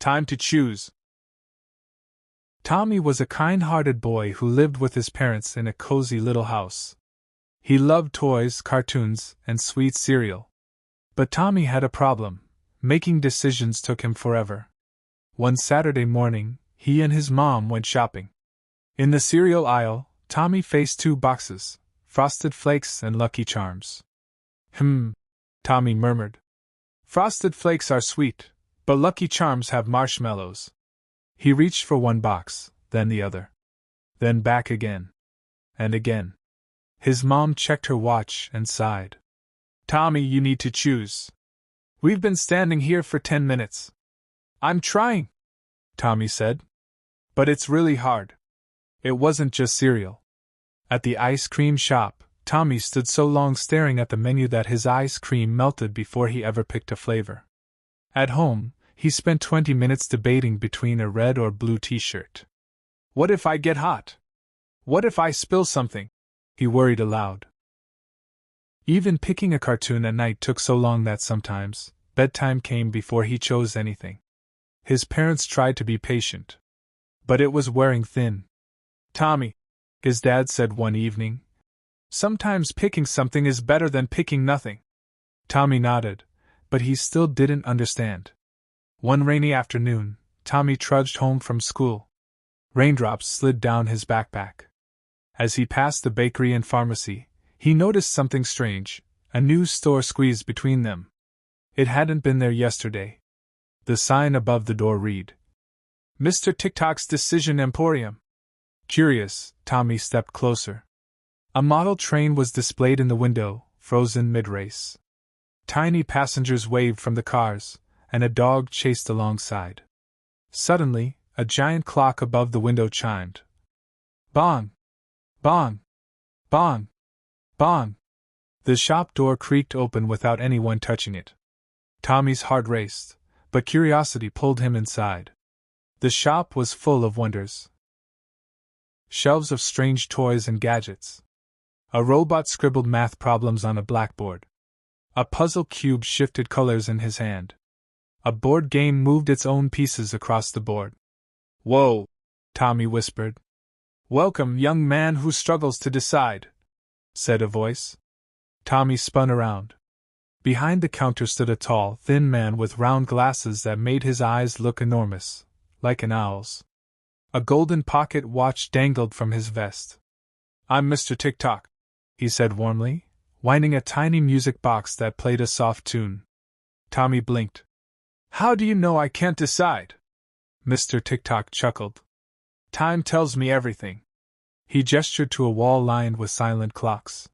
Time to choose. Tommy was a kind-hearted boy who lived with his parents in a cozy little house. He loved toys, cartoons, and sweet cereal. But Tommy had a problem. Making decisions took him forever. One Saturday morning, he and his mom went shopping. In the cereal aisle, Tommy faced two boxes, Frosted Flakes and Lucky Charms. Tommy murmured. Frosted Flakes are sweet, but Lucky Charms have marshmallows. He reached for one box, then the other. Then back again. And again. His mom checked her watch and sighed. Tommy, you need to choose. We've been standing here for 10 minutes. I'm trying, Tommy said. But it's really hard. It wasn't just cereal. At the ice cream shop, Tommy stood so long staring at the menu that his ice cream melted before he ever picked a flavor. At home, he spent 20 minutes debating between a red or blue t-shirt. What if I get hot? What if I spill something? He worried aloud. Even picking a cartoon at night took so long that sometimes, bedtime came before he chose anything. His parents tried to be patient. But it was wearing thin. Tommy, his dad said one evening, sometimes picking something is better than picking nothing. Tommy nodded, but he still didn't understand. One rainy afternoon, Tommy trudged home from school. Raindrops slid down his backpack. As he passed the bakery and pharmacy, he noticed something strange, a news store squeezed between them. It hadn't been there yesterday. The sign above the door read, Mr. TikTok's Decision Emporium. Curious, Tommy stepped closer. A model train was displayed in the window, frozen mid-race. Tiny passengers waved from the cars, and a dog chased alongside. Suddenly, a giant clock above the window chimed. Bong! Bong! Bong! Bong! The shop door creaked open without anyone touching it. Tommy's heart raced, but curiosity pulled him inside. The shop was full of wonders. Shelves of strange toys and gadgets. A robot scribbled math problems on a blackboard. A puzzle cube shifted colors in his hand. A board game moved its own pieces across the board. Whoa! Tommy whispered. Welcome, young man who struggles to decide, said a voice. Tommy spun around. Behind the counter stood a tall, thin man with round glasses that made his eyes look enormous, like an owl's. A golden pocket watch dangled from his vest. I'm Mr. TikTok, he said warmly, winding a tiny music box that played a soft tune. Tommy blinked. How do you know I can't decide? Mr. TikTok chuckled. Time tells me everything. He gestured to a wall lined with silent clocks.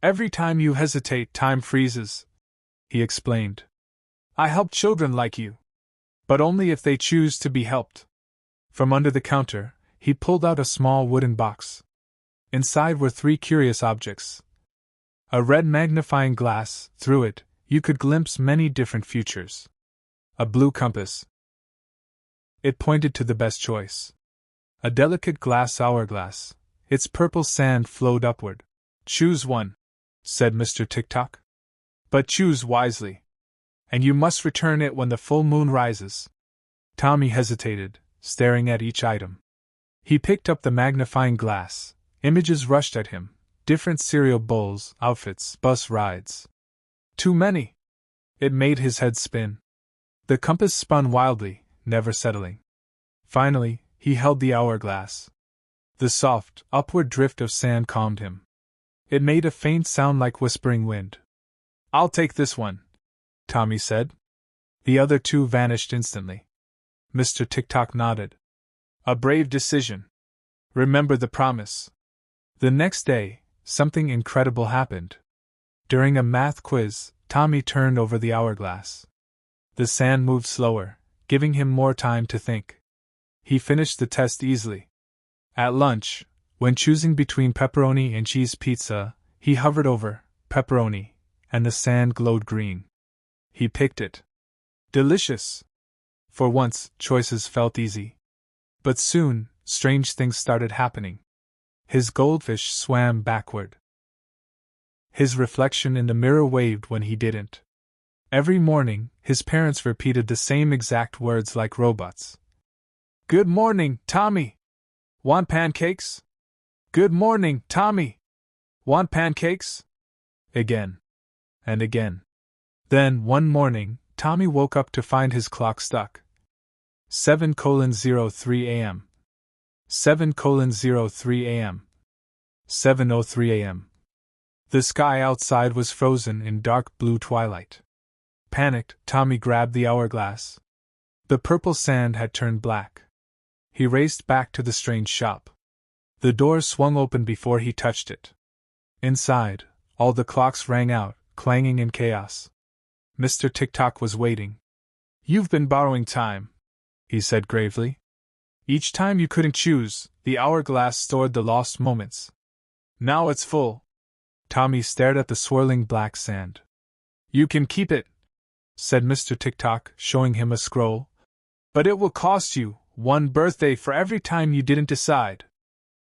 Every time you hesitate, time freezes, he explained. I help children like you. But only if they choose to be helped. From under the counter, he pulled out a small wooden box. Inside were 3 curious objects. A red magnifying glass, through it, you could glimpse many different futures. A blue compass. It pointed to the best choice. A delicate glass hourglass, its purple sand flowed upward. Choose one, said Mr. TikTok. But choose wisely. And you must return it when the full moon rises. Tommy hesitated, staring at each item. He picked up the magnifying glass. Images rushed at him. Different cereal bowls, outfits, bus rides. Too many. It made his head spin. The compass spun wildly, never settling. Finally, he held the hourglass. The soft, upward drift of sand calmed him. It made a faint sound like whispering wind. I'll take this one, Tommy said. The other 2 vanished instantly. Mr. TikTok nodded. A brave decision. Remember the promise. The next day, something incredible happened. During a math quiz, Tommy turned over the hourglass. The sand moved slower, giving him more time to think. He finished the test easily. At lunch, when choosing between pepperoni and cheese pizza, he hovered over pepperoni, and the sand glowed green. He picked it. Delicious! For once, choices felt easy. But soon, strange things started happening. His goldfish swam backward. His reflection in the mirror waved when he didn't. Every morning, his parents repeated the same exact words like robots. "Good morning, Tommy. Want pancakes? Good morning, Tommy. Want pancakes?" Again. And again. Then, one morning, Tommy woke up to find his clock stuck. 7:03 a.m. 7:03 a.m. 7:03 a.m. The sky outside was frozen in dark blue twilight. Panicked, Tommy grabbed the hourglass. The purple sand had turned black. He raced back to the strange shop. The door swung open before he touched it. Inside, all the clocks rang out, clanging in chaos. Mr. Tick-Tock was waiting. "You've been borrowing time," he said gravely. "Each time you couldn't choose, the hourglass stored the lost moments. Now it's full." Tommy stared at the swirling black sand. "You can keep it," said Mr. Tick-Tock, showing him a scroll. "But it will cost you one birthday for every time you didn't decide."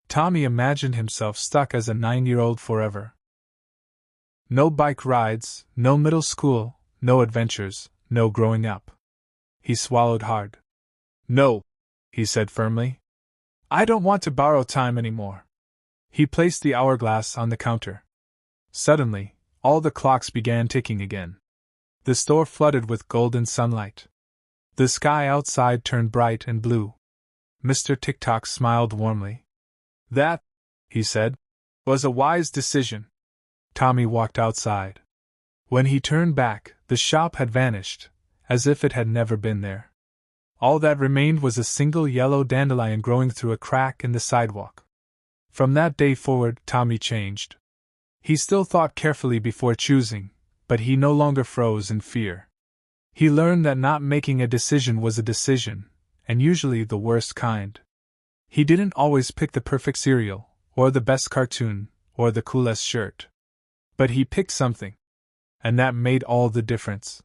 Tommy imagined himself stuck as a 9-year-old forever. No bike rides, no middle school, no adventures, no growing up. He swallowed hard. "No," he said firmly. "I don't want to borrow time anymore." He placed the hourglass on the counter. Suddenly, all the clocks began ticking again. The store flooded with golden sunlight. The sky outside turned bright and blue. Mr. Tick-Tock smiled warmly. "That," he said, "was a wise decision." Tommy walked outside. When he turned back, the shop had vanished, as if it had never been there. All that remained was a single yellow dandelion growing through a crack in the sidewalk. From that day forward, Tommy changed. He still thought carefully before choosing, but he no longer froze in fear. He learned that not making a decision was a decision, and usually the worst kind. He didn't always pick the perfect cereal, or the best cartoon, or the coolest shirt. But he picked something. And that made all the difference.